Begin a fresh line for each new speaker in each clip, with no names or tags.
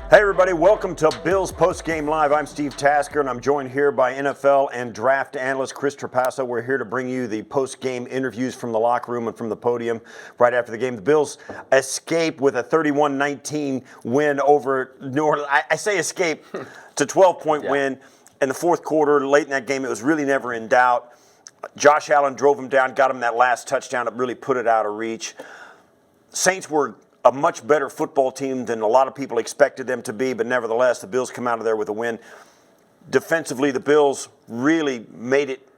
Hey everybody, welcome to Bills Postgame Live. I'm Steve Tasker and I'm joined here by NFL and draft analyst Chris Trapasso. We're here to bring you the postgame interviews from the locker room and from the podium right after the game. The Bills escape with a 31-19 win over New Orleans. I say escape. It's a 12-point win. In the fourth quarter, late in that game, it was really never in doubt. Josh Allen drove him down, got him that last touchdown that really put it out of reach. Saints were a much better football team than a lot of people expected them to be, but nevertheless, the Bills come out of there with a win. Defensively, the Bills really made it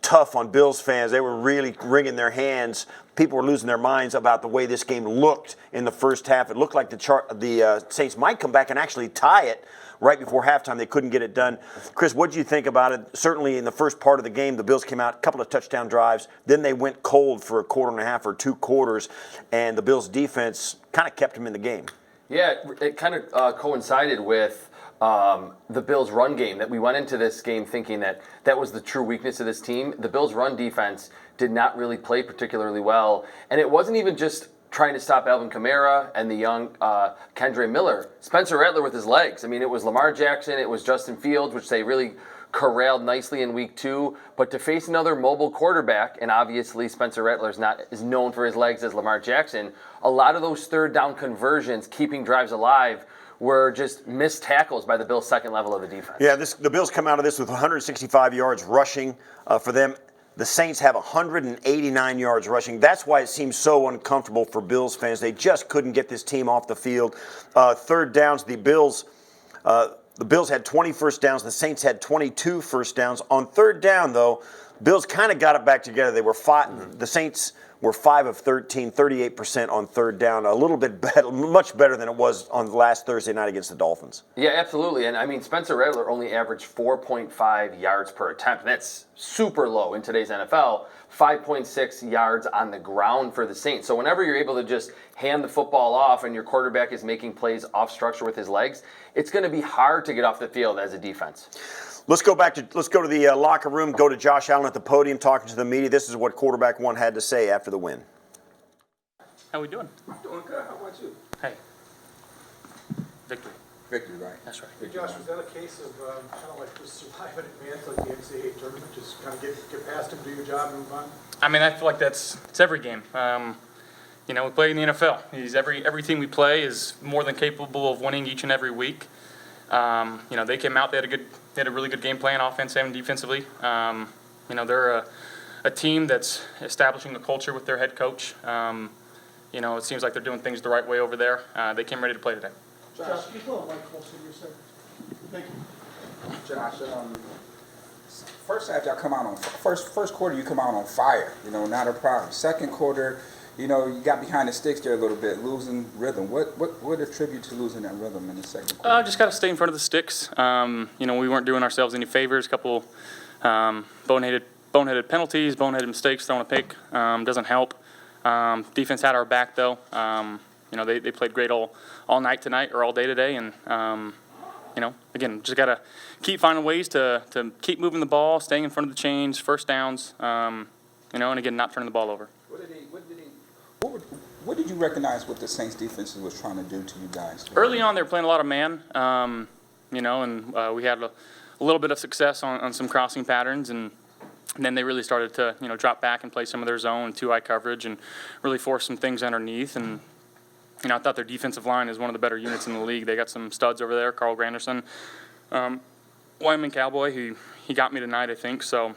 tough on Bills fans. They were really wringing their hands. People were losing their minds about the way this game looked in the first half. It looked like the Saints might come back and actually tie it right before halftime. They couldn't get it done. Chris, what did you think about it? Certainly in the first part of the game, the Bills came out, a couple of touchdown drives. Then they went cold for a quarter and a half or two quarters, and the Bills' defense kind of kept them in the game.
Yeah, it kind of coincided with the Bills' run game, that we went into this game thinking that that was the true weakness of this team. The Bills' run defense did not really play particularly well, and it wasn't even just trying to stop Alvin Kamara and the young Kendre Miller. Spencer Rattler with his legs. I mean, it was Lamar Jackson, it was Justin Fields, which they really corralled nicely in week 2. But to face another mobile quarterback, and obviously Spencer Rattler is known for his legs as Lamar Jackson, a lot of those third down conversions, keeping drives alive, were just missed tackles by the Bills' second level of the defense.
Yeah, the Bills come out of this with 165 yards rushing for them. The Saints have 189 yards rushing. That's why it seems so uncomfortable for Bills fans. They just couldn't get this team off the field. Third downs, the Bills had 20 first downs. The Saints had 22 first downs. On third down, though, Bills kind of got it back together. They were the Saints were 5 of 13, 38% on third down. A little bit better, much better than it was on last Thursday night against the Dolphins.
Yeah, absolutely. And I mean, Spencer Rattler only averaged 4.5 yards per attempt. That's super low in today's NFL. 5.6 yards on the ground for the Saints. So whenever you're able to just hand the football off and your quarterback is making plays off structure with his legs, it's going to be hard to get off the field as a defense.
Let's go to the locker room, go to Josh Allen at the podium talking to the media. This is what quarterback one had to say after the win.
How we doing?
Doing good. How about you?
Hey. Victory.
Victory, right?
That's right.
Hey Josh, was that a case of kind of like just surviving advance like the NCAA tournament, just kind of get past him, do your job, and move on?
I mean, I feel like it's every game. We play in the NFL. Every team we play is more than capable of winning each and every week. They came out. They had a really good game plan, offense and defensively. They're a team that's establishing a culture with their head coach. It seems like they're doing things the right way over there. They came ready to play today.
Josh, can you pull a mic closer to your side? Thank you.
Josh, first half y'all come out on first quarter you come out on fire. Not a problem. Second quarter, you got behind the sticks there a little bit, losing rhythm. What attribute to losing that rhythm in the second quarter?
Just got to stay in front of the sticks. We weren't doing ourselves any favors. A couple boneheaded penalties, boneheaded mistakes, throwing a pick doesn't help. Defense had our back though. They played great all night tonight or all day today, and again, just gotta keep finding ways to keep moving the ball, staying in front of the chains, first downs, and again, not turning the ball over.
What did you recognize what the Saints defense was trying to do to you guys?
Early on, they were playing a lot of man, and we had a little bit of success on some crossing patterns, and then they really started to drop back and play some of their zone, 2-eye coverage, and really force some things underneath. And I thought their defensive line is one of the better units in the league. They got some studs over there, Carl Granderson, Wyman Cowboy, he got me tonight, I think. So,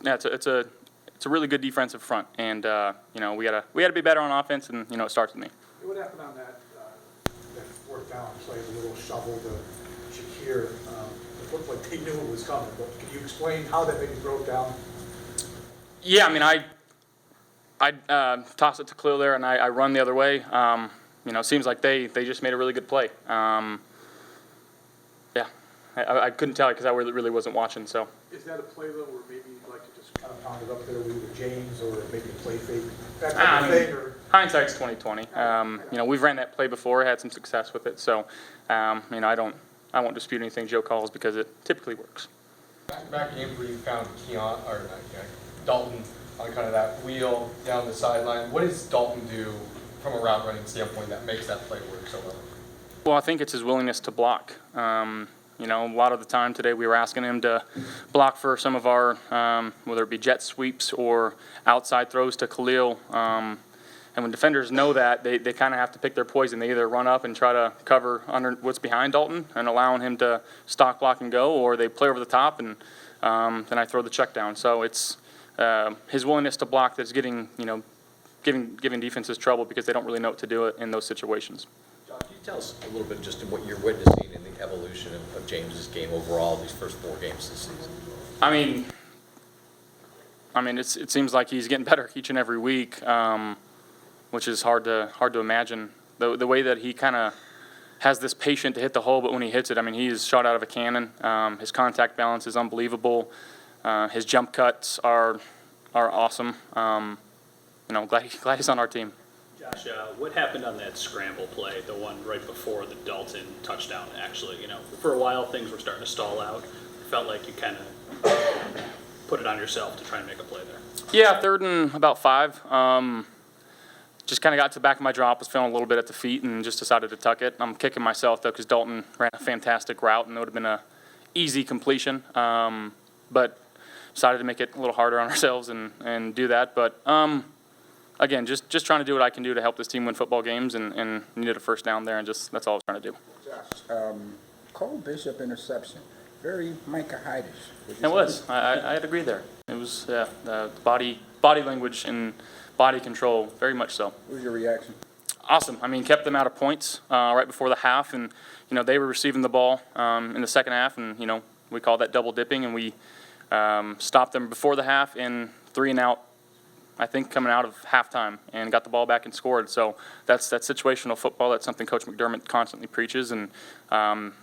it's a really good defensive front, and we gotta be better on offense, and it starts with me.
What happened on that fourth down play, the little shovel to Shakir? It looked like they knew it was coming, but can you explain how that maybe broke down?
Yeah, I mean, I toss it to Khalil there, and I run the other way. It seems like they just made a really good play. I couldn't tell you because I really wasn't watching. So.
Is that a play though, where maybe you'd like to just kind of pound it up there with either James or maybe a play fake? That type of thing, or
hindsight's 20/20. We've ran that play before, had some success with it. So, I won't dispute anything Joe calls because it typically works.
Back games where you found Dalton on kind of that wheel down the sideline. What does Dalton do from a route running standpoint that makes that play work so well?
Well, I think it's his willingness to block. You know, a lot of the time today we were asking him to block for some of our, whether it be jet sweeps or outside throws to Khalil. And when defenders know that, they kind of have to pick their poison. They either run up and try to cover under what's behind Dalton and allowing him to stock, block, and go, or they play over the top and then I throw the check down. So it's his willingness to block that's getting, you know, giving defenses trouble because they don't really know what to do in those situations.
John, can you tell us a little bit just in what you're witnessing in the evolution of James's game overall these first 4 games this season?
I mean, it seems like he's getting better each and every week. Which is hard to imagine. The way that he kind of has this patience to hit the hole, but when he hits it, I mean, he's shot out of a cannon. His contact balance is unbelievable. His jump cuts are awesome. You know, glad he's on our team.
Josh, what happened on that scramble play, the one right before the Dalton touchdown? Actually, you know, for a while things were starting to stall out. It felt like you kind of put it on yourself to try and make a play there.
Yeah, 3rd and about 5. Just kind of got to the back of my drop, was feeling a little bit at the feet, and just decided to tuck it. I'm kicking myself, though, because Dalton ran a fantastic route, and it would have been an easy completion. But decided to make it a little harder on ourselves and do that. But, again, just trying to do what I can do to help this team win football games, and needed a first down there, and just that's all I was trying to do.
Josh, Cole Bishop interception, very Micah Hydish.
It was. I'd agree there. It was, the body language and body control, very much so.
What was your reaction?
Awesome. I mean, kept them out of points right before the half, and you know they were receiving the ball in the second half, and you know we call that double dipping, and we stopped them before the half in 3 and out. I think coming out of halftime and got the ball back and scored. So that's situational football. That's something Coach McDermott constantly preaches, and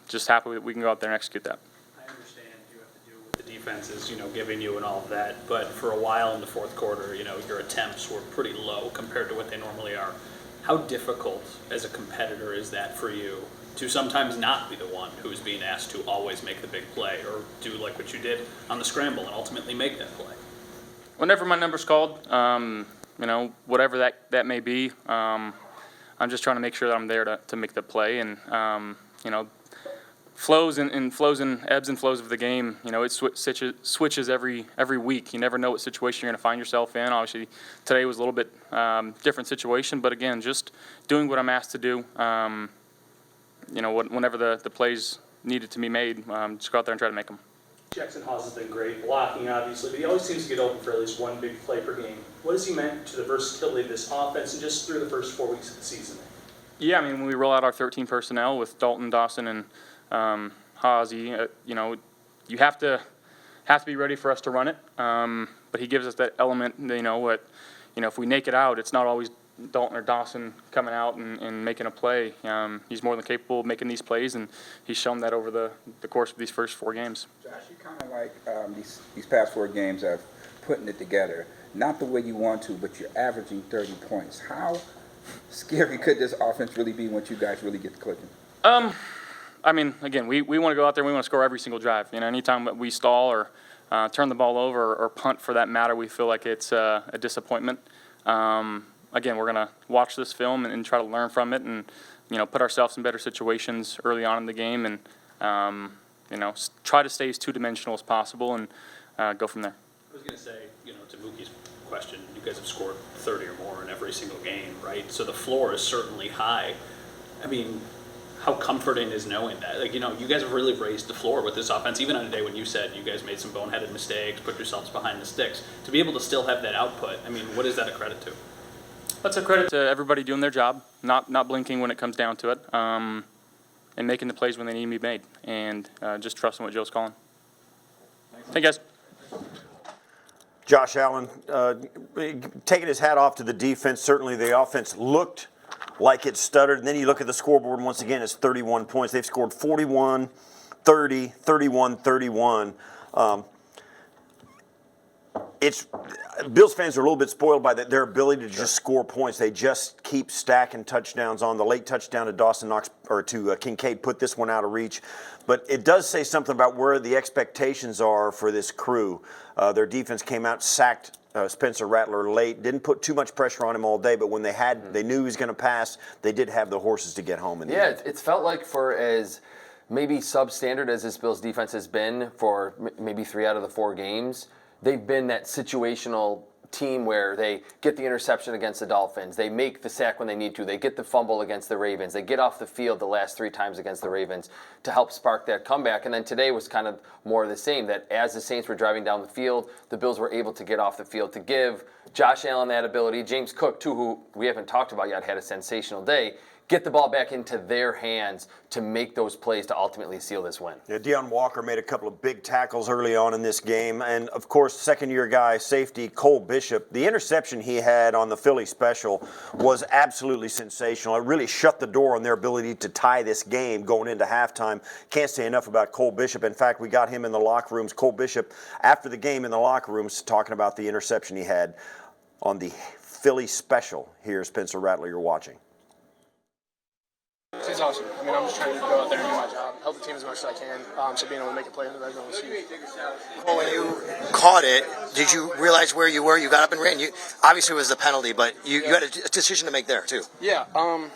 just happy that we can go out there and execute that.
I understand you have to do with the defenses, you know, giving you and all of that, but for a while in the fourth quarter, you know, your attempts were pretty low compared to what they normally are. How difficult as a competitor is that for you to sometimes not be the one who is being asked to always make the big play or do like what you did on the scramble and ultimately make that play?
Whenever my number's called, you know, whatever that may be, I'm just trying to make sure that I'm there to make the play. And, you know, flows and ebbs and flows of the game, you know, it switches every week. You never know what situation you're going to find yourself in. Obviously, today was a little bit different situation. But, again, just doing what I'm asked to do, you know, whenever the plays needed to be made, just go out there and try to make them.
Jackson Hawes has been great, blocking obviously, but he always seems to get open for at least one big play per game. What has he meant to the versatility of this offense and just through the first 4 weeks of the season?
Yeah, I mean, when we roll out our 13 personnel with Dalton, Dawson, and Hawes, you know, you have to be ready for us to run it. But he gives us that element, you know, if we naked out, it's not always Dalton or Dawson coming out and making a play. He's more than capable of making these plays, and he's shown that over the course of these first 4 games.
Josh, you kind of like these past 4 games of putting it together. Not the way you want to, but you're averaging 30 points. How scary could this offense really be once you guys really get to clicking?
I mean, again, we want to go out there, we want to score every single drive. You know, anytime that we stall or turn the ball over or punt for that matter, we feel like it's a disappointment. Again, we're going to watch this film and try to learn from it and, you know, put ourselves in better situations early on in the game and, you know, try to stay as two-dimensional as possible and go from there.
I was going to say, you know, to Mookie's question, you guys have scored 30 or more in every single game, right? So the floor is certainly high. I mean, how comforting is knowing that? Like, you know, you guys have really raised the floor with this offense, even on a day when you said you guys made some boneheaded mistakes, put yourselves behind the sticks. To be able to still have that output, I mean, what is that a credit to?
That's a credit to everybody doing their job, not blinking when it comes down to it, and making the plays when they need to be made, and just trusting what Joe's calling. Thank you, guys.
Josh Allen taking his hat off to the defense. Certainly the offense looked like it stuttered. And then you look at the scoreboard, and once again, it's 31 points. They've scored 41, 30, 31, 31. Bills fans are a little bit spoiled by their ability to just score points. They just keep stacking touchdowns on. The late touchdown to Dawson Knox or to Kincaid put this one out of reach. But it does say something about where the expectations are for this crew. Their defense came out, sacked Spencer Rattler late. Didn't put too much pressure on him all day, but when they knew he was going to pass, they did have the horses to get home in the end.
It's felt like for as maybe substandard as this Bills defense has been for maybe 3 out of the 4 games, they've been that situational team where they get the interception against the Dolphins, they make the sack when they need to, they get the fumble against the Ravens, they get off the field the last 3 times against the Ravens to help spark that comeback. And then today was kind of more of the same, that as the Saints were driving down the field, the Bills were able to get off the field to give Josh Allen that ability. James Cook, too, who we haven't talked about yet, had a sensational day. Get the ball back into their hands to make those plays to ultimately seal this win.
Yeah, Deion Walker made a couple of big tackles early on in this game. And, of course, second-year guy, safety, Cole Bishop. The interception he had on the Philly special was absolutely sensational. It really shut the door on their ability to tie this game going into halftime. Can't say enough about Cole Bishop. In fact, we got him in the locker rooms, Cole Bishop, after the game in the locker rooms, talking about the interception he had on the Philly special. Here's Spencer Rattler, you're watching.
It's awesome. I mean, I'm just trying to go out there and do my job, help the team as much as I can. So being able to make a play in the red zone is huge.
Well, when you caught it, did you realize where you were? You got up and ran. You obviously it was the penalty, but you had a decision to make there too.
Yeah, that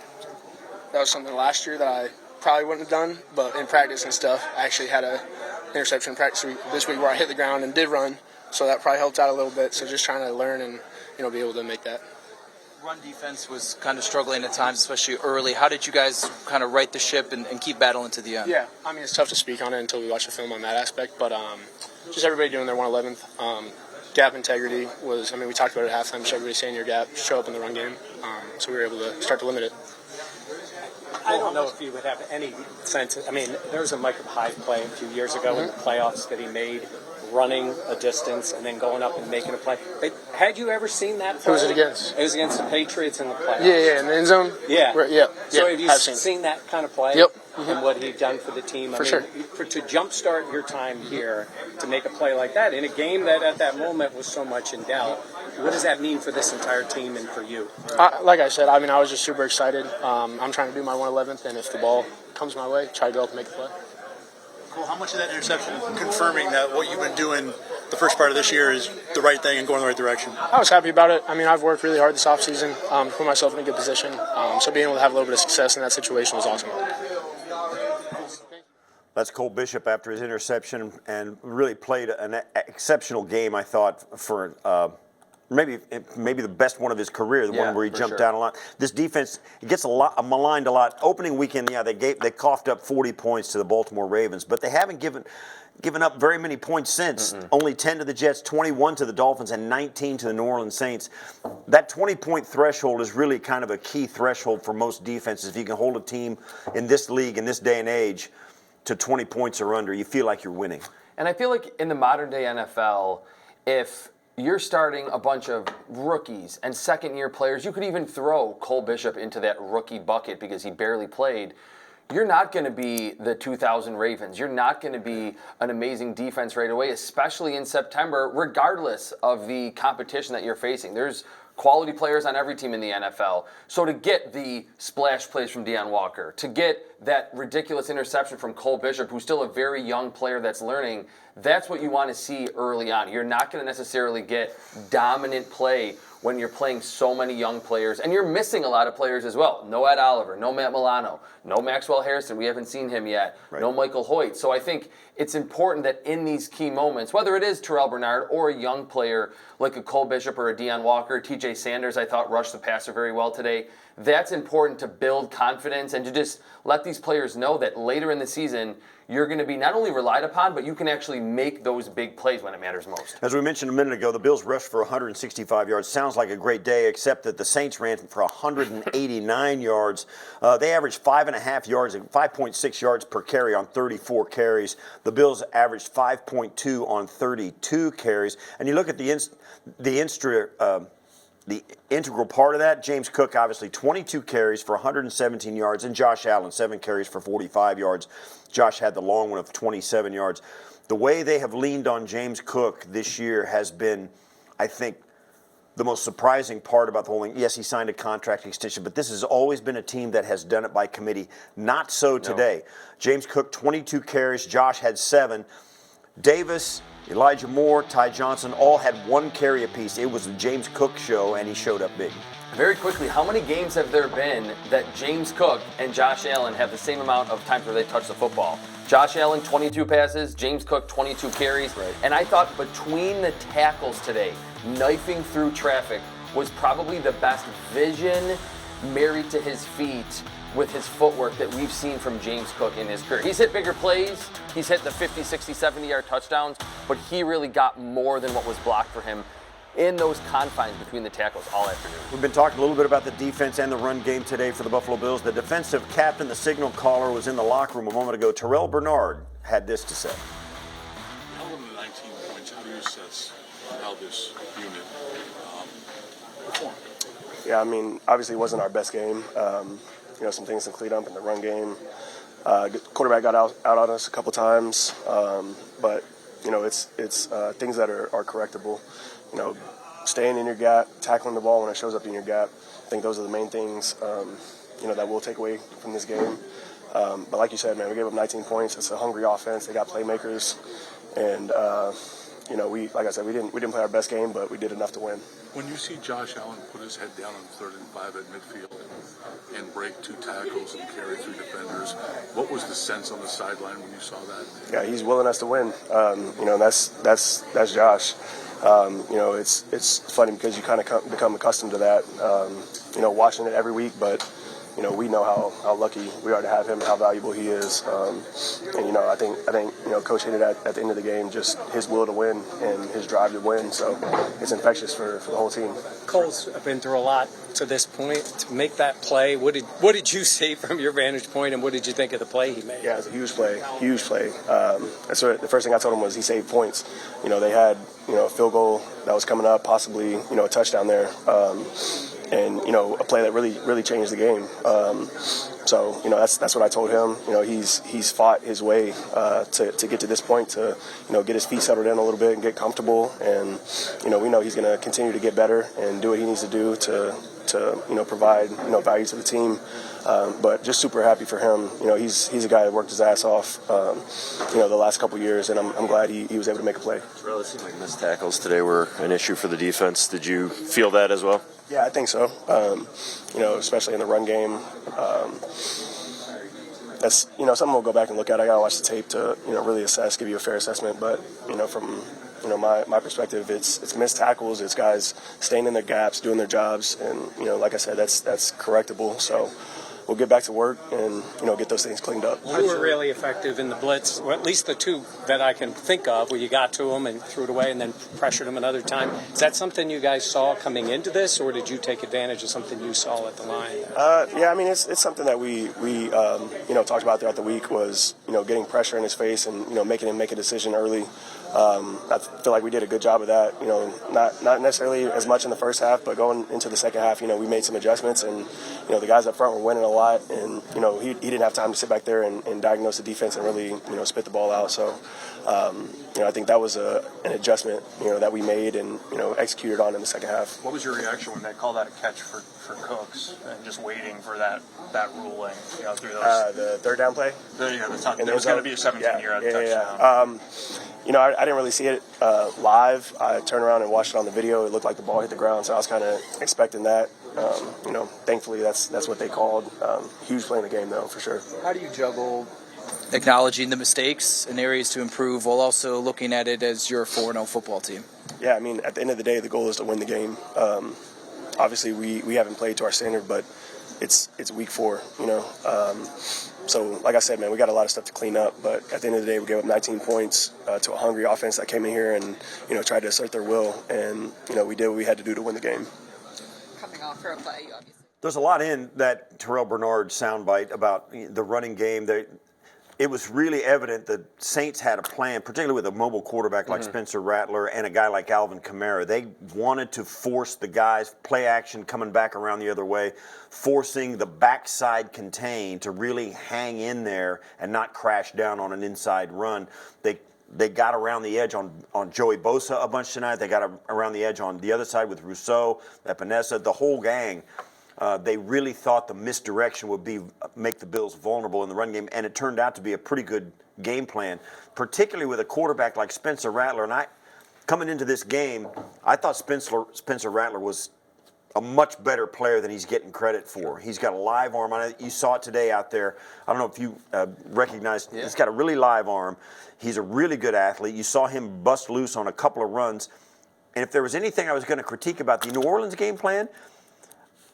was something last year that I probably wouldn't have done, but in practice and stuff, I actually had a interception practice this week where I hit the ground and did run, so that probably helped out a little bit. So just trying to learn and be able to make that.
Run defense was kind of struggling at times, especially early. How did you guys kind of right the ship and keep battling to the end?
Yeah, I mean, it's tough to speak on it until we watch the film on that aspect, but just everybody doing their 111th. Gap integrity was, we talked about it at halftime, just everybody saying your gap, show up in the run game, so we were able to start to limit it.
I don't know if you would have any sense. There was a Michael Hyde play a few years ago in the playoffs that he made, running a distance and then going up and making a play. Had you ever seen that play?
Who was it against?
It was against the Patriots in the playoffs.
Yeah, in the end zone?
Yeah. So have you
I've
seen that kind of play?
Yep.
And what he'd done for the team?
For sure.
To jumpstart your time here, to make a play like that, in a game that at that moment was so much in doubt, what does that mean for this entire team and for you?
Like I said, I was just super excited. I'm trying to do my 111th, and if the ball comes my way, try to go up and make a play.
Cool. How much of that interception confirming that what you've been doing the first part of this year is the right thing and going in the right direction?
I was happy about it. I've worked really hard this offseason to put myself in a good position. So being able to have a little bit of success in that situation was awesome.
That's Cole Bishop after his interception, and really played an exceptional game, I thought, for maybe the best one of his career, the one where he jumped down a lot. This defense, it gets maligned a lot. Opening weekend, they coughed up 40 points to the Baltimore Ravens, but they haven't given up very many points since. Only 10 to the Jets, 21 to the Dolphins, and 19 to the New Orleans Saints. That 20-point threshold is really kind of a key threshold for most defenses. If you can hold a team in this league, in this day and age, to 20 points or under, you feel like you're winning.
And I feel like in the modern day NFL, if you're starting a bunch of rookies and second-year players, you could even throw Cole Bishop into that rookie bucket because he barely played. You're not going to be the 2000 Ravens. You're not going to be an amazing defense right away, especially in September, regardless of the competition that you're facing. There's quality players on every team in the NFL. So to get the splash plays from Deion Walker, to get that ridiculous interception from Cole Bishop, who's still a very young player that's learning, that's what you want to see early on. You're not going to necessarily get dominant play when you're playing so many young players, and you're missing a lot of players as well. No Ed Oliver, no Matt Milano, no Maxwell Harrison, we haven't seen him yet, no Michael Hoyt. So I think it's important that in these key moments, whether it is Terrell Bernard or a young player like a Cole Bishop or a Deion Walker, TJ Sanders, I thought rushed the passer very well today, that's important to build confidence and to just let these players know that later in the season, you're going to be not only relied upon, but you can actually make those big plays when it matters most.
As we mentioned a minute ago, the Bills rushed for 165 yards. Sounds like a great day, except that the Saints ran for 189 yards. They averaged 5.6 yards per carry on 34 carries. The Bills averaged 5.2 on 32 carries. And you look at the integral part of that, James Cook, obviously 22 carries for 117 yards, and Josh Allen, 7 carries for 45 yards. Josh had the long one of 27 yards. The way they have leaned on James Cook this year has been, I think, the most surprising part about the whole thing. Yes, he signed a contract extension, but this has always been a team that has done it by committee. Not so today. James Cook, 22 carries. Josh had 7. Davis Elijah Moore, Ty Johnson all had 1 carry apiece. It was the James Cook show, and he showed up big.
Very quickly, how many games have there been that James Cook and Josh Allen have the same amount of times where they touch the football? Josh Allen, 22 passes, James Cook, 22 carries.
Right.
And I thought between the tackles today, knifing through traffic was probably the best vision married to his feet with his footwork that we've seen from James Cook in his career. He's hit bigger plays, he's hit the 50, 60, 70-yard touchdowns, but he really got more than what was blocked for him in those confines between the tackles all afternoon.
We've been talking a little bit about the defense and the run game today for the Buffalo Bills. The defensive captain, the signal caller, was in the locker room a moment ago. Terrell Bernard had this to say.
Out of the 19 points, how do you assess how this unit performed?
Yeah, I mean, obviously it wasn't our best game. Some things to clean up in the run game. Quarterback got out on us a couple times, but it's things that are correctable. Staying in your gap, tackling the ball when it shows up in your gap. I think those are the main things that we'll take away from this game. But like you said, man, we gave up 19 points. It's a hungry offense. They got playmakers, and like I said, we didn't play our best game, but we did enough to win.
When you see Josh Allen put his head down on 3rd and 5 at midfield and break 2 tackles and carry 3 defenders, what was the sense on the sideline when you saw that?
Yeah, he's willing us to win. That's Josh. It's funny because you kind of become accustomed to that. Watching it every week, but we know how lucky we are to have him, how valuable he is. I think Coach hit it at the end of the game, just his will to win and his drive to win. So it's infectious for the whole team.
Cole's been through a lot to this point. To make that play, what did you see from your vantage point, and what did you think of the play he made?
Yeah, it's a huge play. That's what the first thing I told him was he saved points. They had a field goal that was coming up, possibly a touchdown there. And a play that really changed the game. That's what I told him. He's fought his way to get to this point, to get his feet settled in a little bit and get comfortable. And we know he's going to continue to get better and do what he needs to do to provide value to the team. But just super happy for him. He's a guy that worked his ass off the last couple years, and I'm glad he was able to make a play.
Terrell, it seemed like missed tackles today were an issue for the defense. Did you feel that as well?
Yeah, I think so. Especially in the run game. That's something we'll go back and look at. I gotta watch the tape to really assess, give you a fair assessment. But from my perspective, it's missed tackles. It's guys staying in their gaps, doing their jobs, and like I said, that's correctable. So we'll get back to work and get those things cleaned up.
You were really effective in the blitz, or at least the 2 that I can think of, where you got to them and threw it away and then pressured them another time. Is that something you guys saw coming into this, or did you take advantage of something you saw at the line?
Yeah, I mean it's something that we talked about throughout the week was getting pressure in his face and making him make a decision early. I feel like we did a good job of that. Not necessarily as much in the first half, but going into the second half, we made some adjustments, and the guys up front were winning a lot, and he didn't have time to sit back there and diagnose the defense and really spit the ball out. So I think that was an adjustment that we made and executed on in the second half.
What was your reaction when they called that a catch for Cooks and just waiting for that ruling through those?
The third down play.
There was going to be a 17-yard touchdown.
I didn't really see it live. I turned around and watched it on the video. It looked like the ball hit the ground, so I was kind of expecting that. Thankfully, that's what they called. Huge play in the game, though, for sure.
How do you juggle acknowledging the mistakes and areas to improve while also looking at it as your 4-0 football team?
Yeah, I mean, at the end of the day, the goal is to win the game. Obviously, we haven't played to our standard, but it's week 4, So, like I said, man, we got a lot of stuff to clean up. But at the end of the day, we gave up 19 points to a hungry offense that came in here and, tried to assert their will. And, we did what we had to do to win the game.
Coming off for a play, obviously.
There's a lot in that Terrell Bernard soundbite about the running game. It was really evident that Saints had a plan, particularly with a mobile quarterback like Spencer Rattler and a guy like Alvin Kamara. They wanted to force the guys, play action coming back around the other way, forcing the backside contain to really hang in there and not crash down on an inside run. They got around the edge on Joey Bosa a bunch tonight. They got around the edge on the other side with Rousseau, Epinesa, the whole gang. They really thought the misdirection would be make the Bills vulnerable in the run game, and it turned out to be a pretty good game plan, particularly with a quarterback like Spencer Rattler. And coming into this game, I thought Spencer Rattler was a much better player than he's getting credit for. He's got a live arm on it. You saw it today out there. I don't know if you recognized, he's got a really live arm. He's a really good athlete. You saw him bust loose on a couple of runs. And if there was anything I was going to critique about the New Orleans game plan,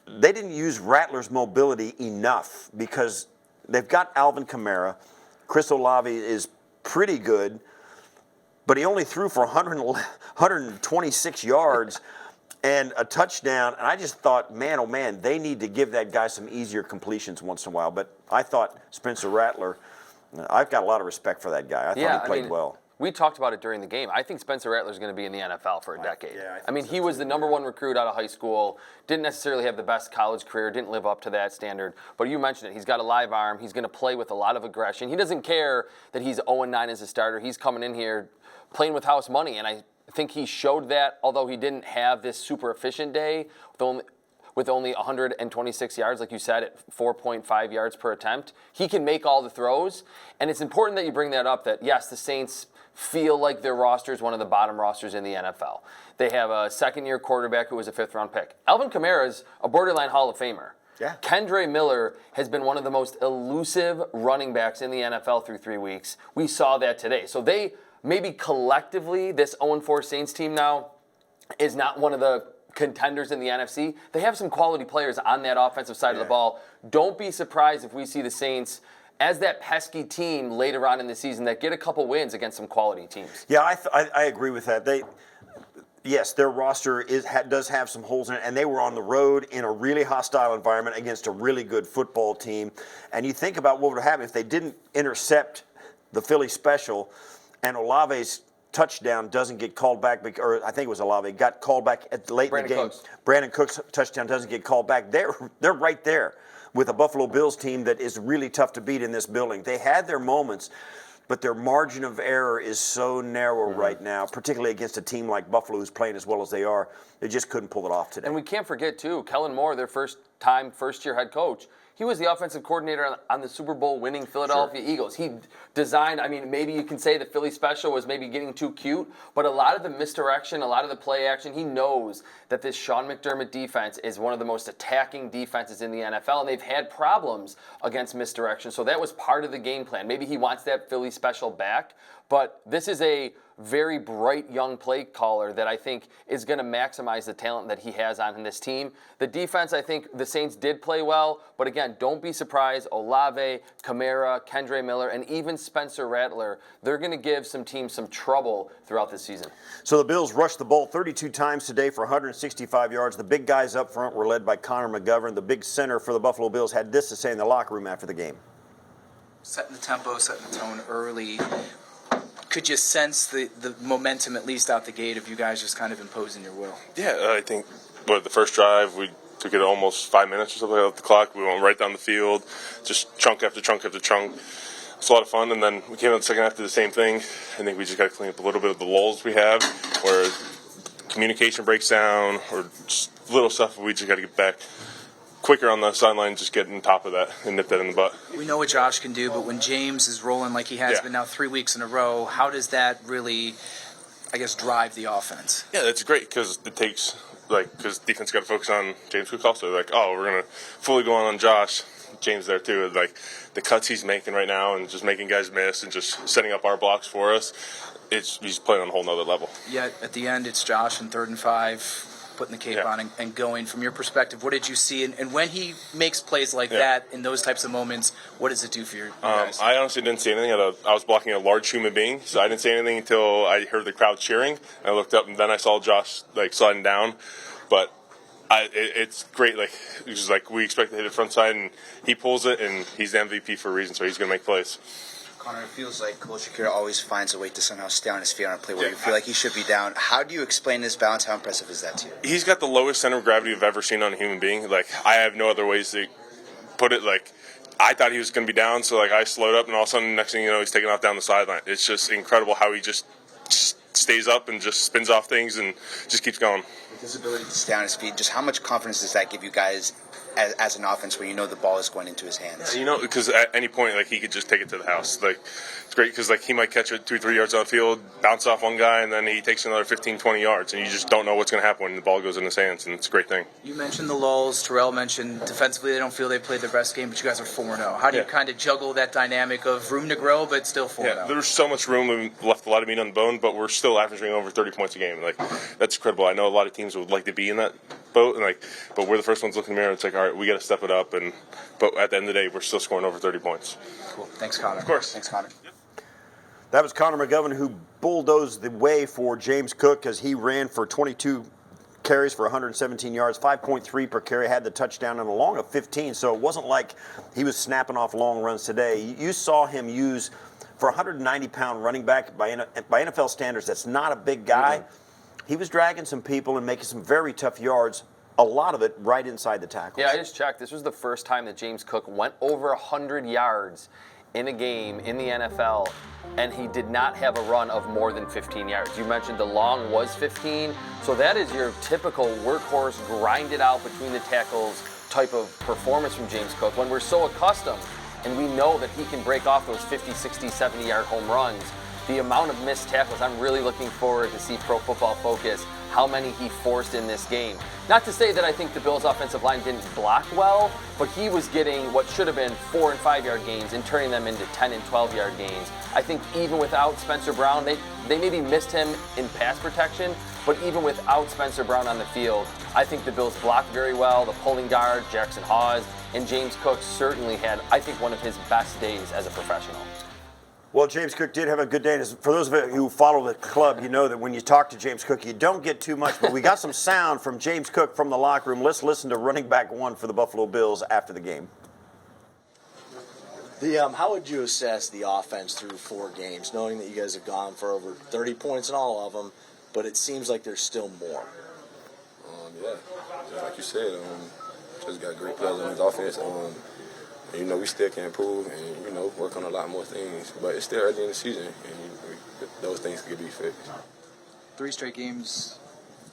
they didn't use Rattler's mobility enough because they've got Alvin Kamara. Chris Olave is pretty good, but he only threw for 126 yards and a touchdown. And I just thought, man, oh man, they need to give that guy some easier completions once in a while. But I thought Spencer Rattler, I've got a lot of respect for that guy. I thought he played well.
We talked about it during the game. I think Spencer Rattler is going to be in the NFL for a decade. I mean, he was the #1 recruit out of high school, didn't necessarily have the best college career, didn't live up to that standard. But you mentioned it. He's got a live arm. He's going to play with a lot of aggression. He doesn't care that he's 0-9 as a starter. He's coming in here playing with house money, and I think he showed that, although he didn't have this super efficient day with only 126 yards, like you said, at 4.5 yards per attempt. He can make all the throws, and it's important that you bring that up, that, yes, the Saints feel like their roster is one of the bottom rosters in the NFL. They have a second-year quarterback who was a fifth-round pick. Alvin Kamara is a borderline Hall of Famer.
Yeah.
Kendre Miller has been one of the most elusive running backs in the NFL through 3 weeks. We saw that today. So they maybe collectively, this 0-4 Saints team now is not one of the contenders in the NFC. They have some quality players on that offensive side of the ball. Don't be surprised if we see the Saints as that pesky team later on in the season that get a couple wins against some quality teams.
Yeah, I agree with that. Yes, their roster does have some holes in it, and they were on the road in a really hostile environment against a really good football team. And you think about what would happen if they didn't intercept the Philly special and Olave's touchdown doesn't get called back, or I think it was Olave, got called back late in the game. Brandon Cooks' touchdown doesn't get called back. They're right there with a Buffalo Bills team that is really tough to beat in this building. They had their moments, but their margin of error is so narrow right now, particularly against a team like Buffalo who's playing as well as they are. They just couldn't pull it off today.
And we can't forget, too, Kellen Moore, their first-year head coach. He was the offensive coordinator on the Super Bowl winning Philadelphia Eagles. He designed, I mean, maybe you can say the Philly special was maybe getting too cute, but a lot of the misdirection, a lot of the play action, he knows that this Sean McDermott defense is one of the most attacking defenses in the NFL, and they've had problems against misdirection. So that was part of the game plan. Maybe he wants that Philly special back, but this is a very bright young play caller that I think is going to maximize the talent that he has on this team. The defense, I think the Saints did play well, but again, don't be surprised. Olave, Kamara, Kendre Miller, and even Spencer Rattler, they're going to give some teams some trouble throughout the season.
So the Bills rushed the ball 32 times today for 165 yards. The big guys up front were led by Connor McGovern. The big center for the Buffalo Bills had this to say in the locker room after the game.
Setting the tempo, setting the tone early. Could you sense the momentum, at least out the gate, of you guys just kind of imposing your will?
Yeah, I think, the first drive, we took it almost 5 minutes or something off the clock. We went right down the field, just chunk after chunk after chunk. It's a lot of fun, and then we came out the second half to the same thing. I think we just got to clean up a little bit of the lulls we have, where communication breaks down, or just little stuff we just got to get back quicker on the sideline, just get on top of that and nip that in the butt.
We know what Josh can do, but when James is rolling like he has been now 3 weeks in a row, how does that really, I guess, drive the offense?
Yeah, that's great because it takes, because defense got to focus on James Cook also. We're going to fully go on Josh. James there too. The cuts he's making right now and just making guys miss and just setting up our blocks for us, he's playing on a whole nother level.
Yet at the end, it's Josh in 3rd and 5. Putting the cape on and going. From your perspective, what did you see? And when he makes plays like that in those types of moments, what does it do for your guys?
I honestly didn't see anything. I was blocking a large human being, so I didn't see anything until I heard the crowd cheering. I looked up, and then I saw Josh sliding down. But it's great. We expect to hit it front side, and he pulls it, and he's the MVP for a reason, so he's going to make plays.
Connor, it feels like Coach Shakira always finds a way to somehow stay on his feet on a play where you feel like he should be down. How do you explain this balance? How impressive is that to you?
He's got the lowest center of gravity I've ever seen on a human being. I have no other ways to put it. I thought he was going to be down, so I slowed up, and all of a sudden, next thing you know, he's taking off down the sideline. It's just incredible how he just stays up and just spins off things and just keeps going.
His ability to stay on his feet, just how much confidence does that give you guys as an offense when you know the ball is going into his hands?
You know, because at any point, like, he could just take it to the house. Like, it's great because, like, he might catch it 2-3 yards downfield, bounce off one guy, and then he takes another 15-20 yards, and you just don't know what's going to happen when the ball goes in his hands, and it's a great thing.
You mentioned the lulls. Terrell mentioned defensively they don't feel they played their best game, but you guys are 4-0. How do you kind of juggle that dynamic of room to grow, but still 4-0?
Yeah, there's so much room. We've left a lot of meat on the bone, but we're still averaging over 30 points a game. Like, that's incredible. I know a lot of teams would like to be in that boat, and but we're the first ones looking in the mirror. It's like, all right, we got to step it up. But at the end of the day, we're still scoring over 30 points.
Cool. Thanks, Connor.
Of course.
Thanks, Connor.
That was Connor McGovern, who bulldozed the way for James Cook as he ran for 22 carries for 117 yards, 5.3 per carry, had the touchdown and a long of 15. So it wasn't like he was snapping off long runs today. You saw him use, for a 190-pound running back, by NFL standards, that's not a big guy. He was dragging some people and making some very tough yards, a lot of it right inside the tackles.
Yeah, I just checked. This was the first time that James Cook went over 100 yards in a game in the NFL, and he did not have a run of more than 15 yards. You mentioned the long was 15, so that is your typical workhorse, grind it out between the tackles type of performance from James Cook. When we're so accustomed, and we know that he can break off those 50, 60, 70-yard home runs, the amount of missed tackles, I'm really looking forward to see Pro Football Focus how many he forced in this game. Not to say that I think the Bills' offensive line didn't block well, but he was getting what should have been 4- and 5-yard gains and turning them into 10- and 12-yard gains. I think even without Spencer Brown, they maybe missed him in pass protection, but even without Spencer Brown on the field, I think the Bills blocked very well. The pulling guard, Jackson Hawes, and James Cook certainly had, I think, one of his best days as a professional.
Well, James Cook did have a good day. And for those of you who follow the club, you know that when you talk to James Cook, you don't get too much. But we got some sound from James Cook from the locker room. Let's listen to running back one for the Buffalo Bills after the game.
How would you assess the offense through 4 games, knowing that you guys have gone for over 30 points in all of them, but it seems like there's still more?
Yeah, just like you said, just got great players on his offense. You know, we still can improve and, you know, work on a lot more things. But it's still early in the season, and those things could be fixed.
3 straight games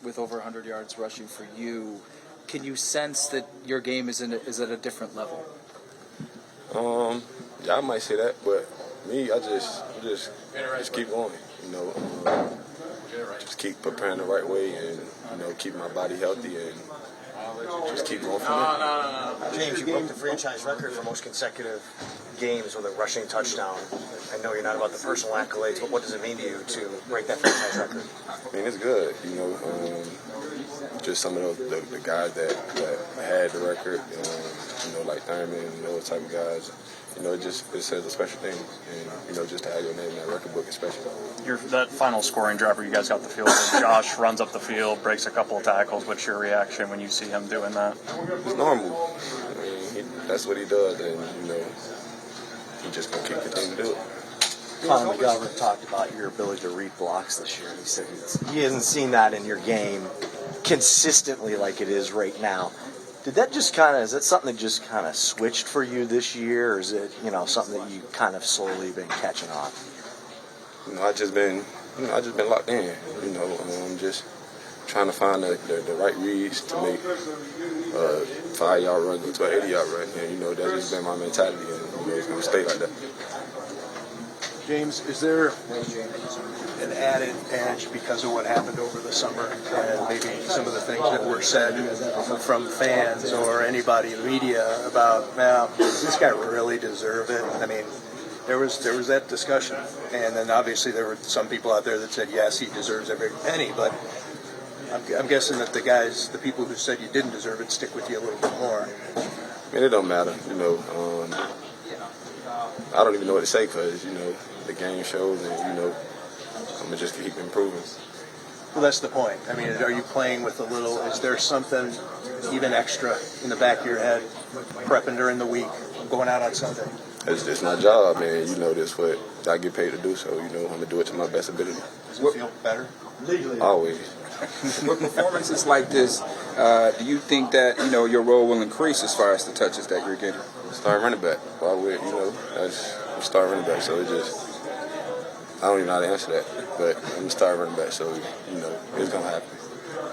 with over 100 yards rushing for you. Can you sense that your game is at a different level?
Yeah, I might say that, but me, I just keep going. You know, just keep preparing the right way, and you know, keep my body healthy, and just keep going from there.
James, you broke the franchise record for most consecutive games with a rushing touchdown. I know you're not about the personal accolades, but what does it mean to you to break that franchise record?
I mean, it's good. You know, just some of the guys that had the record, you know, like Thurman, you know, those type of guys. You know, it says a special thing, and you know, just to have your name in that record book, especially.
That final scoring drive where you guys got the field, Josh runs up the field, breaks a couple of tackles. What's your reaction when you see him doing that?
It's normal. I mean, that's what he does, and you know, he just gonna keep continuing to do it.
Connor McGovern talked about your ability to read blocks this year. He said he hasn't seen that in your game consistently like it is right now. Did that just is that something that just kind of switched for you this year, or is it, you know, something that you kind of slowly been catching on?
You know, I just been locked in. You know, I'm just trying to find the right reads to make a 5-yard run go to an 80-yard run, and you know, that's just been my mentality, and you know, it's gonna stay like that.
James, is there an added edge because of what happened over the summer and maybe some of the things that were said from fans or anybody in the media about, does this guy really deserve it? I mean, there was that discussion, and then obviously there were some people out there that said, yes, he deserves every penny, but I'm guessing that the people who said you didn't deserve it stick with you a little bit more.
I mean, it don't matter, you know. I don't even know what to say because, you know, the game shows, and, you know, I'm going to just keep improving.
Well, that's the point. I mean, are you playing with is there something even extra in the back of your head, prepping during the week, going out on Sunday?
It's my job, man. You know, that's what I get paid to do, so, you know, I'm going to do it to my best ability.
Does it feel better?
Always.
With performances like this, do you think that, you know, your role will increase as far as the touches that you're getting?
Start running back. Why would, you know, that's start running back, so I don't even know how to answer that, but I'm a star running back, so, you know, it's going to happen.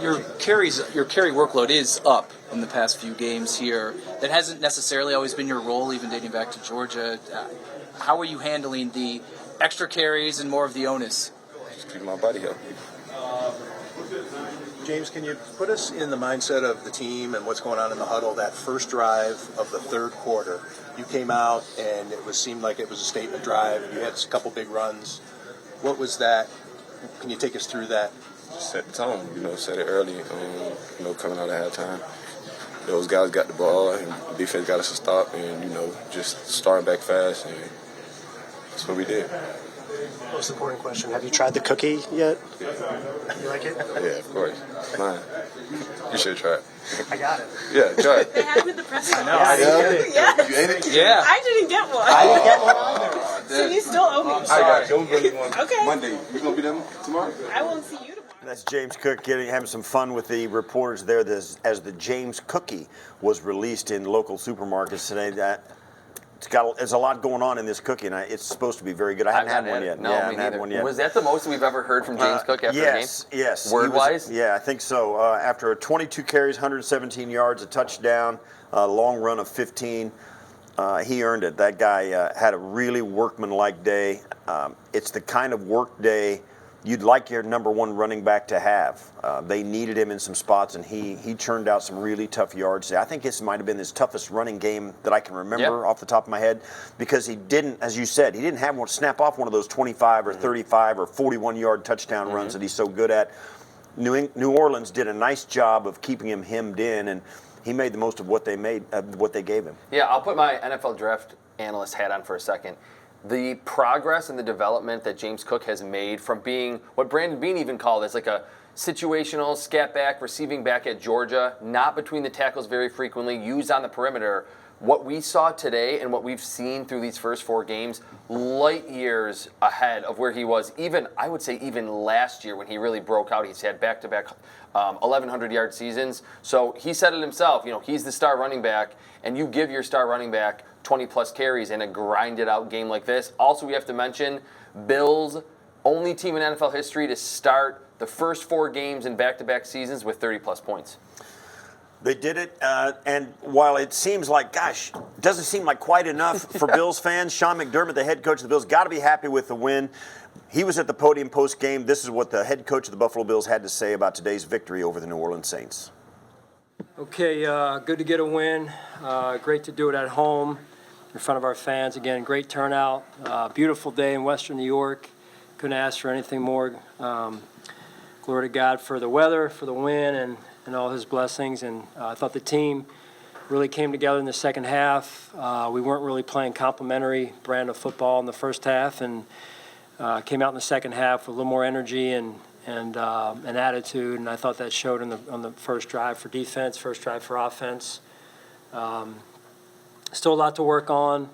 your carry workload is up in the past few games here. That hasn't necessarily always been your role, even dating back to Georgia. How are you handling the extra carries and more of the onus?
Just keep my body healthy.
James, can you put us in the mindset of the team and what's going on in the huddle? That first drive of the third quarter, you came out and seemed like it was a statement drive. You had a couple big runs. What was that? Can you take us through that?
Just set the tone, set it early, coming out at halftime. Those guys got the ball, and the defense got us to stop, and, just starting back fast, and that's what we did.
Most important question, have you tried the cookie yet? You like it?
Yeah, of course. It's mine. You should try it.
I got it.
Yeah, try it.
They had it with the press.
I know. I did.
Yes.
You ate it?
Yeah.
I didn't get one.
I didn't get one either.
So you still owe me.
I got you. Don't bring me one.
Okay.
Monday. You going to be there tomorrow?
I won't see you tomorrow.
That's James Cook having some fun with the reporters there as the James Cookie was released in local supermarkets today. There's a lot going on in this cookie, and it's supposed to be very good. I haven't had one yet.
No,
I
me
haven't had
neither.
one yet.
Was that the most we've ever heard from James Cook after a game?
Yes.
Word-wise?
Yeah, I think so. After 22 carries, 117 yards, a touchdown, a long run of 15, he earned it. That guy had a really workmanlike day. It's the kind of work day you'd like your number one running back to have. They needed him in some spots, and he churned out some really tough yards. I think this might have been his toughest running game that I can remember off the top of my head, because he didn't, as you said, he didn't have one snap off one of those 25 or 35 or 41-yard touchdown runs that he's so good at. New Orleans did a nice job of keeping him hemmed in, and he made the most of what they gave him.
Yeah, I'll put my NFL draft analyst hat on for a second. The progress and the development that James Cook has made from being what Brandon Beane even called as like a situational scat back, receiving back at Georgia, not between the tackles very frequently, used on the perimeter. What we saw today and what we've seen through these first 4 games, light years ahead of where he was I would say even last year when he really broke out. He's had back-to-back 1,100-yard seasons. So he said it himself, he's the star running back, and you give your star running back 20-plus carries in a grinded-out game like this. Also, we have to mention, Bills, only team in NFL history to start the first 4 games in back-to-back seasons with 30-plus points.
They did it, and while it seems like, gosh, it doesn't seem like quite enough for Bills fans, Sean McDermott, the head coach of the Bills, got to be happy with the win. He was at the podium post-game. This is what the head coach of the Buffalo Bills had to say about today's victory over the New Orleans Saints.
Okay, good to get a win. Great to do it at home in front of our fans. Again, great turnout. Beautiful day in Western New York. Couldn't ask for anything more. Glory to God for the weather, for the win, and all his blessings. And I thought the team really came together in the second half. We weren't really playing complimentary brand of football in the first half, and came out in the second half with a little more energy and attitude. And I thought that showed on the first drive for defense, first drive for offense. Still a lot to work on.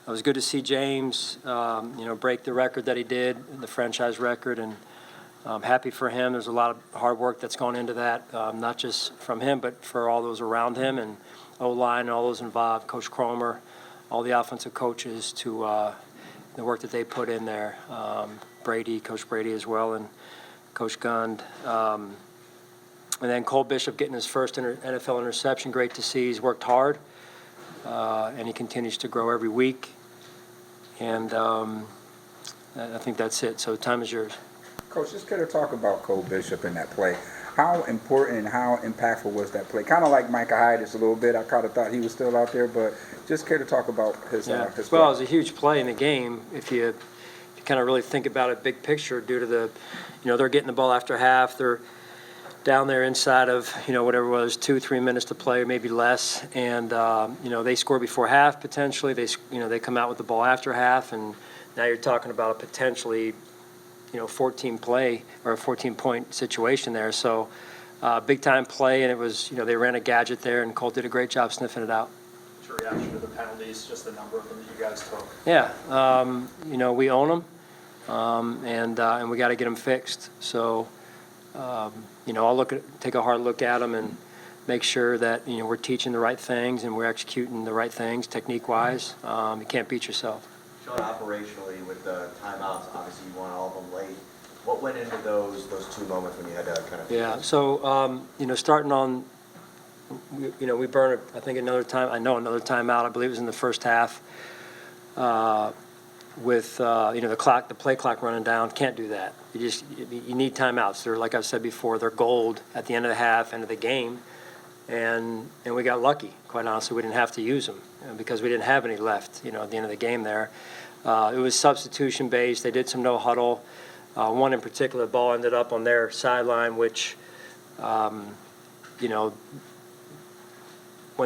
It was good to see James, break the record that he did, the franchise record, and I'm happy for him. There's a lot of hard work that's gone into that, not just from him, but for all those around him and O-line and all those involved, Coach Cromer, all the offensive coaches, to the work that they put in there. Coach Brady as well, and Coach Gund. And then Cole Bishop getting his first NFL interception. Great to see. He's worked hard, and he continues to grow every week. And I think that's it. So time is yours.
Coach, just care to talk about Cole Bishop in that play. How important and how impactful was that play? Kind of like Micah Hyde just a little bit. I kind of thought he was still out there, but just care to talk about his play.
Well, it was a huge play in the game if you kind of really think about it big picture, due to the, they're getting the ball after half. They're down there inside of, whatever it was, 2-3 minutes to play, maybe less. And, they score before half potentially. They come out with the ball after half, and now you're talking about a potentially 14-point situation there. So big time play, and it was, they ran a gadget there, and Cole did a great job sniffing it out.
What's your reaction to the penalties, just the number of them that you guys took?
Yeah, we own them, and we got to get them fixed. So, I'll take a hard look at them and make sure that, we're teaching the right things and we're executing the right things technique-wise. You can't beat yourself.
Sean, operationally with the timeouts, obviously you want all of them late. What went into those two moments when you had to kind of?
Yeah. So starting on, we burned I think another timeout. I believe it was in the first half. With the play clock running down, can't do that. You need timeouts. They're, like I've said before, they're gold at the end of the half, end of the game, and we got lucky. Quite honestly, we didn't have to use them because we didn't have any left. At the end of the game there, it was substitution based. They did some no huddle. One in particular, the ball ended up on their sideline, which when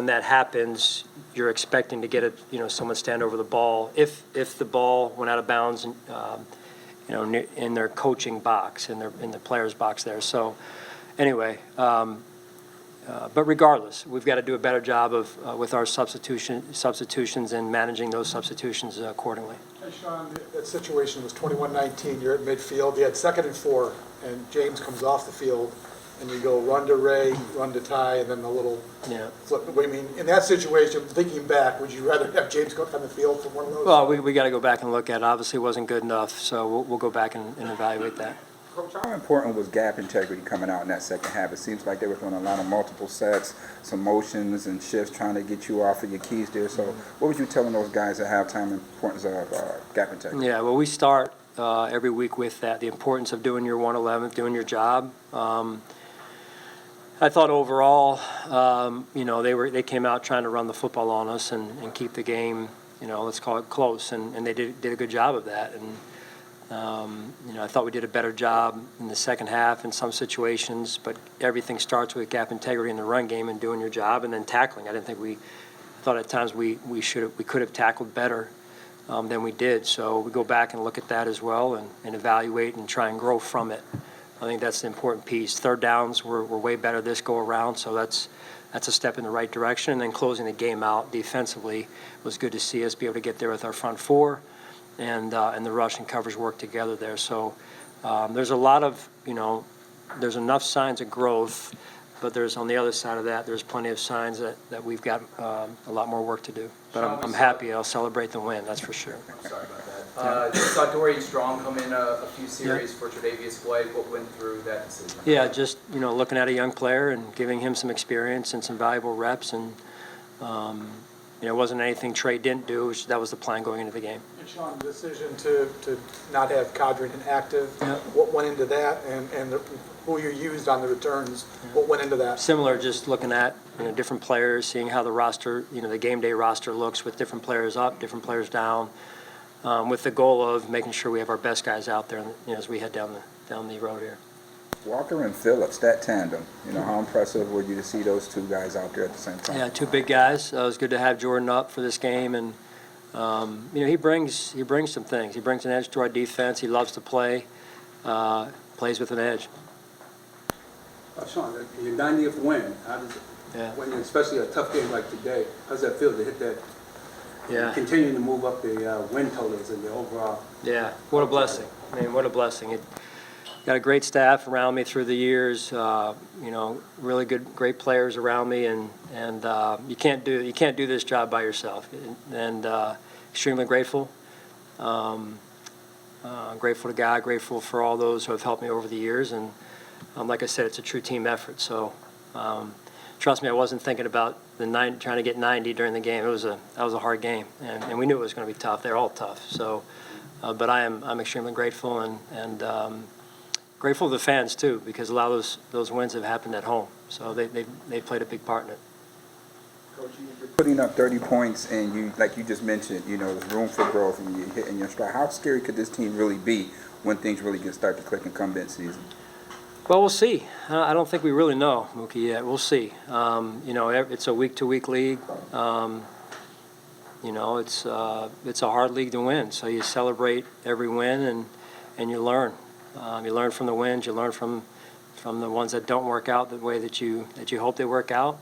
that happens, you're expecting to get someone stand over the ball if the ball went out of bounds, in their coaching box, in the players' box there. So, anyway, but regardless, we've got to do a better job of with our substitutions and managing those substitutions accordingly.
Hey, Sean, that situation was 21-19. You're at midfield. You had 2nd and 4, and James comes off the field. And you go run to Ray, run to Ty, and then a little flip. I mean, in that situation, thinking back, would you rather have James Cook on the field for one of those?
Well, we got to go back and look at it. Obviously, it wasn't good enough, so we'll go back and evaluate that.
Coach, how important was gap integrity coming out in that second half? It seems like they were throwing a lot of multiple sets, some motions and shifts, trying to get you off of your keys there. So what would you telling those guys at halftime, the importance of gap integrity?
Yeah, well, we start every week with that, the importance of doing your 111th, doing your job. I thought overall, they came out trying to run the football on us and keep the game, let's call it close, and they did a good job of that. And I thought we did a better job in the second half in some situations, but everything starts with gap integrity in the run game and doing your job, and then tackling. I thought at times we could have tackled better than we did. So we go back and look at that as well and evaluate and try and grow from it. I think that's the important piece. Third downs were way better this go around, so that's a step in the right direction. And then closing the game out defensively was good to see us be able to get there with our front four, and the rush and coverage work together there. So there's a lot of there's enough signs of growth, but there's on the other side of that there's plenty of signs that we've got a lot more work to do. But I'm happy. I'll celebrate the win. That's for sure.
Sorry about that. You saw Dorian Strong come in a few series for Tre'Davious White. What went through that decision?
Yeah, just looking at a young player and giving him some experience and some valuable reps, and it wasn't anything Trey didn't do. That was the plan going into the game.
And Sean, the decision to not have Codrington active, what went into that, and who you used on the returns, what went into that?
Similar, just looking at different players, seeing how the roster, the game day roster looks with different players up, different players down. With the goal of making sure we have our best guys out there, as we head down the road here.
Walker and Phillips, that tandem. How impressive were you to see those two guys out there at the same time?
Yeah, two big guys. It was good to have Jordan up for this game, and he brings some things. He brings an edge to our defense. He loves to play, plays with an edge.
Sean, your 90th win. How does it, when especially a tough game like today, how does that feel to hit that? Continuing to move up the win totals and the overall.
Yeah, what a blessing. I mean, what a blessing. Got a great staff around me through the years. Really great players around me, and you can't do this job by yourself. And extremely grateful. Grateful to God. Grateful for all those who have helped me over the years. And like I said, it's a true team effort. So. Trust me, I wasn't thinking about trying to get 90 during the game. That was a hard game, and we knew it was going to be tough. They're all tough. So, but I'm extremely grateful and grateful to the fans too, because a lot of those wins have happened at home. So they played a big part in it.
Coach, you're putting up 30 points, and you, like you just mentioned, there's room for growth, and you're hitting your stride. How scary could this team really be when things really start to click and come mid-season?
Well, we'll see. I don't think we really know, Mookie, yet. We'll see. It's a week-to-week league. It's a hard league to win. So you celebrate every win and you learn. You learn from the wins. You learn from the ones that don't work out the way that you hope they work out.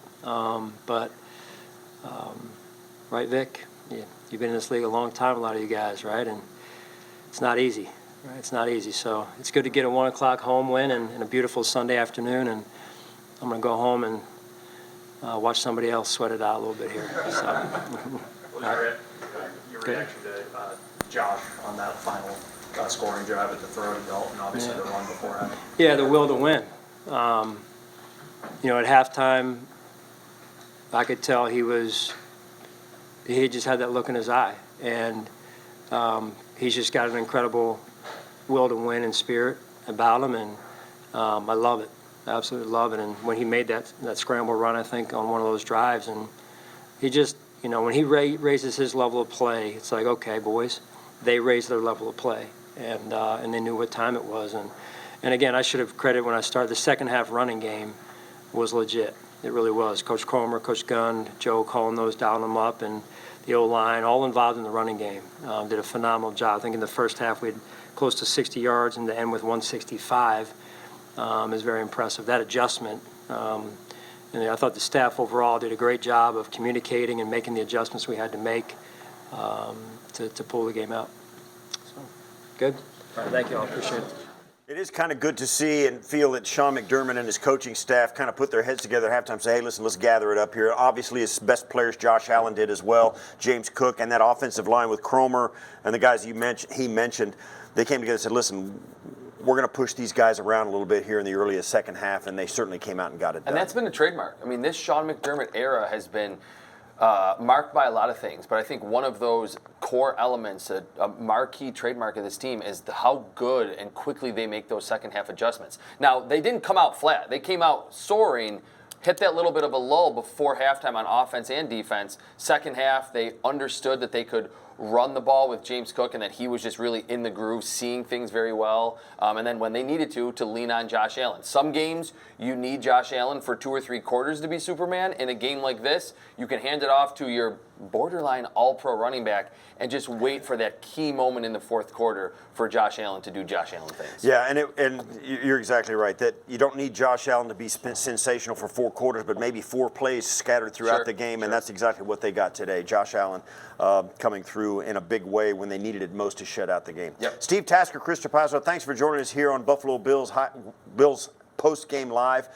Right, Vic? You've been in this league a long time, a lot of you guys, right? And it's not easy. Right, it's not easy, so it's good to get a 1 o'clock home win and a beautiful Sunday afternoon, and I'm going to go home and watch somebody else sweat it out a little bit here. So.
Your reaction to Josh on that final
scoring drive at the throw to Dalton, obviously the run beforehand.
Yeah, the will to win. At halftime, I could tell he just had that look in his eye. And he's just got an incredible will to win and spirit about him. And I love it. I absolutely love it. And when he made that scramble run, I think, on one of those drives, and he just, when he raises his level of play, it's like, okay, boys, they raised their level of play. And they knew what time it was. And again, I should have credited when I started. The second half running game was legit. It really was. Coach Cromer, Coach Gunn, Joe calling those, dialing them up, and the O-line, all involved in the running game. Did a phenomenal job. I think in the first half we had close to 60 yards, and to end with 165 is very impressive. That adjustment, and I thought the staff overall did a great job of communicating and making the adjustments we had to make to pull the game out. So, good. All right, thank you all. Appreciate it.
It is kind of good to see and feel that Sean McDermott and his coaching staff kind of put their heads together at halftime and say, hey, listen, let's gather it up here. Obviously, his best players, Josh Allen did as well, James Cook, and that offensive line with Cromer and the guys he mentioned, they came together and said, listen, we're going to push these guys around a little bit here in the earliest second half, and they certainly came out and got it done.
And that's been a trademark. I mean, this Sean McDermott era has been marked by a lot of things, but I think one of those core elements, a marquee trademark of this team, is how good and quickly they make those second half adjustments. Now, they didn't come out flat. They came out soaring, hit that little bit of a lull before halftime on offense and defense. Second half, they understood that they could run the ball with James Cook and that he was just really in the groove, seeing things very well. And then when they needed to lean on Josh Allen. Some games, you need Josh Allen for 2 or 3 quarters to be Superman. In a game like this, you can hand it off to your borderline all-pro running back and just wait for that key moment in the fourth quarter for Josh Allen to do Josh Allen things.
Yeah, and you're exactly right that you don't need Josh Allen to be sensational for 4 quarters, but maybe 4 plays scattered throughout the game, and that's exactly what they got today. Josh Allen coming through in a big way when they needed it most to shut out the game.
Yep.
Steve Tasker, Chris Trapasso, thanks for joining us here on Buffalo Bills Post-Game Live.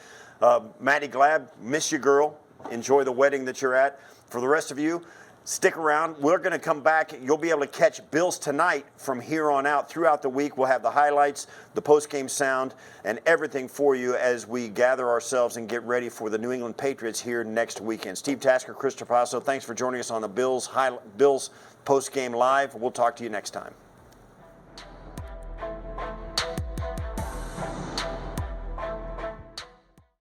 Maddie Glab, miss you, girl. Enjoy the wedding that you're at. For the rest of you, stick around. We're going to come back. You'll be able to catch Bills Tonight from here on out. Throughout the week, we'll have the highlights, the post-game sound, and everything for you as we gather ourselves and get ready for the New England Patriots here next weekend. Steve Tasker, Chris Trapasso, thanks for joining us on the Bills Post-Game Live. We'll talk to you next time.